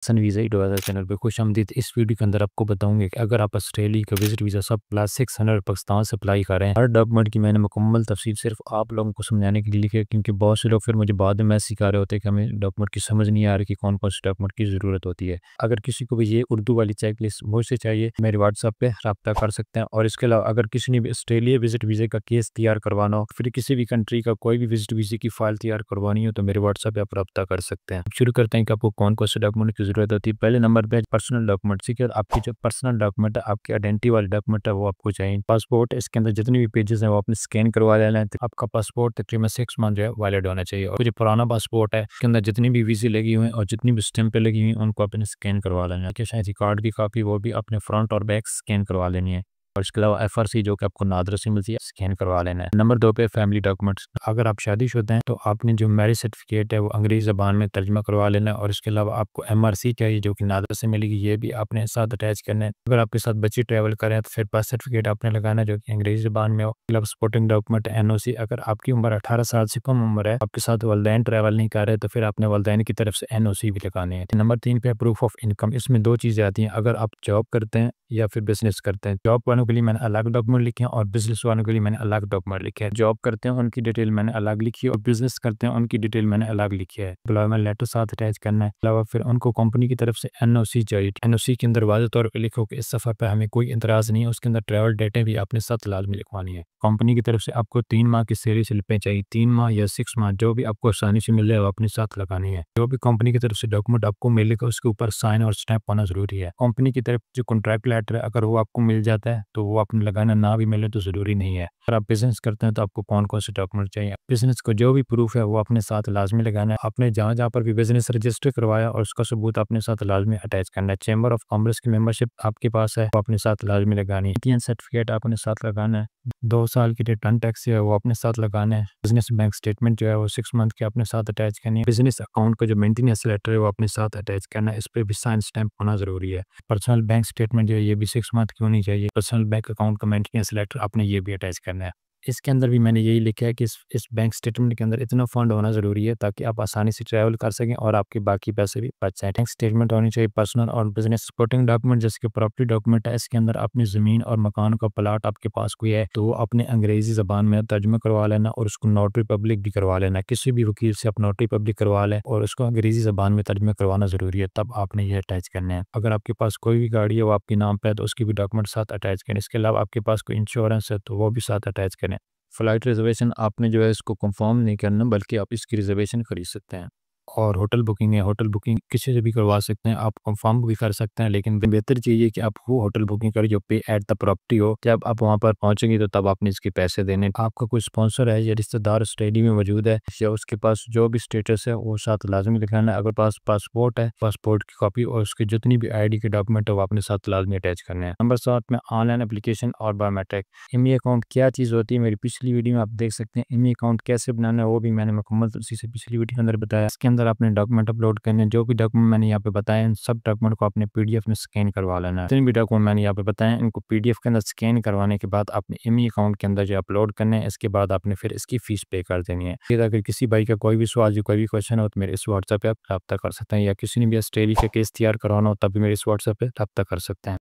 सन visa ईडवाज़ा channel पे खुशामदीद। इस video के अंदर आपको बताऊंगे कि अगर आप ऑस्ट्रेलिया का विजिट वीज़ा सब प्लस 600 पाकिस्तान से अप्लाई कर रहे हैं, हर डॉक्यूमेंट की मैंने मुकम्मल तफसील सिर्फ आप लोगों को समझाने के लिए लिखी है, क्योंकि बहुत से लोग फिर मुझे बाद में मैसेज कर रहे होते हैं कि हमें डॉक्यूमेंट की समझ नहीं आ रही कि कौन कौन से डॉक्यूमेंट की ज़रूरत होती है। अगर किसी को भी ये उर्दू वाली चेक लिस्ट मुझसे चाहिए, मेरे व्हाट्सएप पे रब्ता कर सकते हैं। और इसके अलावा अगर किसी ने भी ऑस्ट्रेलिया विजिट वीज़े का केस तैयार करवाना हो, फिर किसी भी कंट्री का कोई भी विजिट वीज़े की फाइल तैयार करवानी हो, तो मेरे व्हाट्सएप पे आप रब्ता कर सकते हैं। शुरू करते हैं कि आपको कौन कौन से डॉक्यूमेंट की ज़रूरत होती है। पहले नंबर पे पर्सनल डॉक्यूमेंट, ठीक है। आपकी जो पर्सनल डॉक्यूमेंट है, आपकी आइडेंटिटी वाले डॉक्यूमेंट है, वो आपको चाहिए। पासपोर्ट, इसके अंदर जितने भी पेजेस हैं वो आपने स्कैन करवा लेना है। आपका पासपोर्ट तकरीबन 6 मंथ जो है वैलिड होना चाहिए। और जो पुराना पासपोर्ट है, उसके अंदर जितनी भी वीज़े लगी हुई हैं और जितनी भी स्टैंपें लगी हुई हैं, उनको आपने स्कैन करवा लेना है। शायद कार्ड की कापी वो भी अपने फ्रंट और बैक स्कैन करवा लेनी है। और इसके अलावा एफआरसी जो कि आपको नादरा से मिलती है, स्कैन करवा लेना है। नंबर 2 पे फैमिली डॉक्यूमेंट्स। अगर आप शादीशुदा हैं तो आपने जो मैरिज सर्टिफिकेट है वो अंग्रेजी ज़बान में तर्जमा करवा लेना है। और इसके अलावा आपको एमआरसी चाहिए जो कि नादरा से मिलेगी, ये भी आपने साथ अटैच करना है। अगर आपके साथ बच्चे ट्रैवल करें तो फिर बर्थ सर्टिफिकेट आपने लगाना है जो कि अंग्रेजी ज़बान में हो। Supporting document NOC. अगर आपकी उम्र 18 साल से कम उम्र है, आपके साथ वालिदैन ट्रैवल नहीं कर रहे, तो फिर आपने वालिदैन की तरफ से एनओसी भी लगाने हैं। नंबर 3 पे प्रूफ ऑफ इनकम। इसमें 2 चीज़ें आती हैं, अगर आप जॉब करते हैं या फिर बिजनेस करते हैं। जॉब वालों के लिए मैंने अलग डॉक्यूमेंट लिखे हैं और बिजनेस वालों के लिए मैंने अलग डॉक्यूमेंट लिखे हैं। जॉब करते हैं उनकी डिटेल मैंने अलग लिखी है और बिजनेस करते हैं उनकी डिटेल मैंने अलग लिखी है। एम्प्लॉयमेंट लेटर साथ अटैच करना है। अलावा फिर उनको कंपनी की तरफ से एनओसी चाहिए। एनओसी के अंदर वाज़ेह तौर पर लिखो कि इस सफ़र पर हमें कोई इंतराज़ नहीं है। उसके अंदर ट्रैवल डेटें भी आपने साथ लाजमी लिखवानी है। कंपनी की तरफ से आपको 3 माह की सैलरी स्लिपें चाहिए। 3 माह या 6 माह जो भी आपको आसानी से मिल जाए वो अपने साथ लगानी है। जो भी कंपनी की तरफ से डॉक्यूमेंट आपको मिलेगा उसके ऊपर साइन और स्टैंप होना जरूरी है। कंपनी की तरफ जो कॉन्ट्रैक्ट लेटर है, अगर वो आपको मिल जाता है तो वो आपने लगाना, ना भी मिले तो ज़रूरी नहीं है। अगर आप बिज़नेस करते हैं तो आपको कौन कौन से डॉक्यूमेंट चाहिए। बिज़नेस को जो भी प्रूफ है वो अपने साथ लाजमी लगाना है। आपने जहाँ जहाँ पर भी बिज़नेस रजिस्टर करवाया और उसका सबूत अपने साथ लाजमी अटैच करना है। चैम्बर ऑफ कॉमर्स की मेंबरशिप आपके पास है, वो अपने साथ लाजमी लगानी है। इंडियन सर्टिफिकेट आपने साथ लगाना है। 2 साल की रिटर्न टैक्स है वो अपने साथ लगाना है। बिजनेस बैंक स्टेटमेंट जो है वो 6 मंथ के अपने साथ अटैच करनी है। बिजनेस अकाउंट का जो मेंटेनेंस लेटर है वो अपने साथ अटैच करना है। इस पर भी साइन स्टैंप होना जरूरी है। पर्सनल बैंक स्टेटमेंट जो है ये भी 6 मंथ की होनी चाहिए। पर्सनल बैंक अकाउंट का मेंटेनेंस लेटर आपने ये भी अटैच करना है। इसके अंदर भी मैंने यही लिखा है कि इस बैंक स्टेटमेंट के अंदर इतना फंड होना ज़रूरी है ताकि आप आसानी से ट्रैवल कर सकें और आपके बाकी पैसे भी बच जाएँ। बैंक स्टेटमेंट होनी चाहिए पर्सनल और बिजनेस सपोर्टिंग डॉक्यूमेंट, जैसे कि प्रॉपर्टी डॉक्यूमेंट है। इसके अंदर अपनी ज़मीन और मकान का प्लाट आपके पास कोई है तो वो अपने अंग्रेज़ी ज़बान में तर्जुमा करवा लेना और उसको नोटरी पब्लिक भी करवा लेना। किसी भी वकील से आप नोटरी पब्लिक करवा लें और उसको अंग्रेज़ी ज़बान में तर्जुमा करवाना ज़रूरी है, तब आपने ये अटैच करना है। अगर आपके पास कोई भी गाड़ी है वो आपके नाम पे है तो उसकी भी डॉक्यूमेंट साथ अटैच करें। इसके अलावा आपके पास कोई इंश्योरेंस है तो वो भी साथ अटैच करें। फ़्लाइट रिज़र्वेशन आपने जो है इसको कंफर्म नहीं करना, बल्कि आप इसकी रिज़र्वेशन खरीद सकते हैं। और होटल बुकिंग है, होटल बुकिंग किसी से भी करवा सकते हैं, आप कंफर्म भी कर सकते हैं, लेकिन बेहतर चीज़ ये कि आप वो होटल बुकिंग करें जो पे एट द प्रॉपर्टी हो। जब आप वहाँ पर पहुँचेंगे तो तब आपने इसके पैसे देने। आपका कोई स्पॉन्सर है या रिश्तेदार ऑस्ट्रेलिया में मौजूद है या उसके पास जो भी स्टेटस है वो साथ लाजमी दिखाना है। अगर पास पासपोर्ट है, पासपोर्ट की कॉपी और उसकी जितनी भी आईडी के डॉक्यूमेंट है वो अपने साथ लाजमी अटैच करने हैं। नंबर 7 में ऑनलाइन एप्लीकेशन और बायोमेट्रिक। इमी अकाउंट क्या चीज़ होती है, मेरी पिछली वीडियो में आप देख सकते हैं। इमी अकाउंट कैसे बनाना है वो भी मैंने मुकम्मल उसी से पिछली वीडियो के अंदर बताया। इसके अंदर आपने डॉक्यूमेंट अपलोड करने, जो भी डॉक्यूमेंट मैंने यहाँ पे बताए इन सब डॉक्यूमेंट को आपने पीडीएफ में स्कैन करवा लेना है। जितने भी डॉक्यूमेंट मैंने यहाँ पे बताए इनको पीडीएफ के अंदर स्कैन करवाने के बाद आपने इमी अकाउंट के अंदर जो अपलोड करने हैं, इसके बाद आपने फिर इसकी फीस पे कर देनी है। फिर अगर किसी भाई का कोई भी सवाल या कोई भी क्वेश्चन हो तो मेरे इस व्हाट्सएप पे आप रब्ता कर सकते हैं, या किसी ने भी ऑस्ट्रेलिया का केस तैयार करवाना हो तब भी मेरे इस व्हाट्सएप पे रब्ता कर सकते हैं।